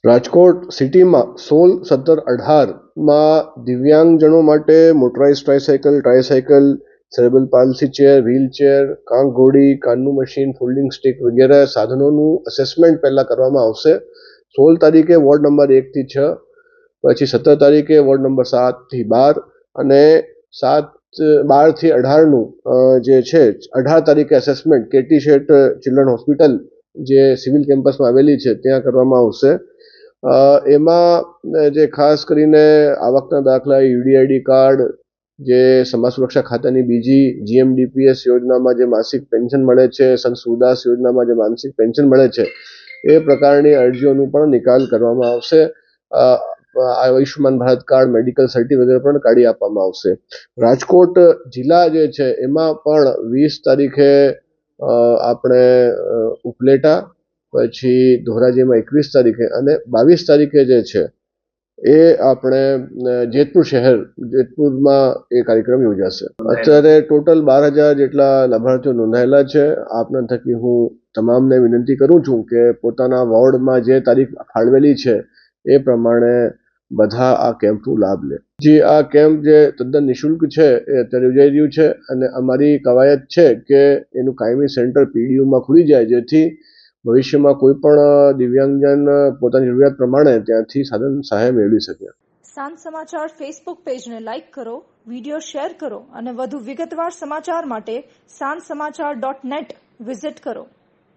રાજકોટ સિટીમાં 16, 17, 18માં દિવ્યાંગજનો માટે motorize tricycle, cerebral palsy chair, wheelchair, કાંક ઘોડી, કાનનું મશીન, ફોલ્ડિંગ સ્ટિક વગેરે સાધનોનું અસેસમેન્ટ પહેલાં કરવામાં આવશે. 16 તારીખે વોર્ડ નંબર 1 થી 6, પછી 17 તારીખે વોર્ડ નંબર 7 થી 12 અને 12 થી 18નું જે છે 18 તારીખે અસેસમેન્ટ કેટી શેઠ ચિલ્ડ્રન હોસ્પિટલ જે સિવિલ કેમ્પસમાં આવેલી છે ત્યાં કરવામાં આવશે. એમાં જે ખાસ કરીને આવકના દાખલા, યુડીઆઈડી કાર્ડ, જે સમાજ સુરક્ષા ખાતાની બીજી GMDPS યોજનામાં જે માસિક પેન્શન મળે છે, સંત સુરદાસ યોજનામાં જે માસિક પેન્શન મળે છે, એ પ્રકારની અરજીઓનું પણ નિકાલ કરવામાં આવશે. Ayushman Bharat card, medical certificate પણ કાઢી આપવામાં આવશે. રાજકોટ જિલ્લા જે છે એમાં પણ 20 તારીખે આપણે ઉપલેટા, પછી ધોરાજીમાં 21 તારીખે અને 22 તારીખે જે છે એ આપણે જેતપુરમાં એ કાર્યક્રમ યોજાશે. અત્યારે ટોટલ 12,000 જેટલા લાભાર્થીઓ નોંધાયેલા છે. આપના થકી હું તમામને વિનંતી કરું છું કે પોતાના વોર્ડમાં જે તારીખ ફાળવેલી છે એ પ્રમાણે બધા આ કેમ્પનો લાભ લે. આ કેમ્પ જે તદ્દન નિઃશુલ્ક છે એ અત્યારે યોજાઈ રહ્યું છે અને અમારી કવાયત છે કે એનું કાયમી સેન્ટર PDUમાં ખુલી જાય, જેથી ભવિષ્યમાં કોઈ પણ દિવ્યાંગજન પોતાની જરૂરિયાત પ્રમાણે ત્યાંથી સાધન સહાય મેળવી શકે. સાંજ સમાચાર ફેસબુક પેજને લાઇક કરો, વિડીયો શેર કરો અને વધુ વિગતવાર સમાચાર માટે sanssamachar.net વિઝિટ કરો.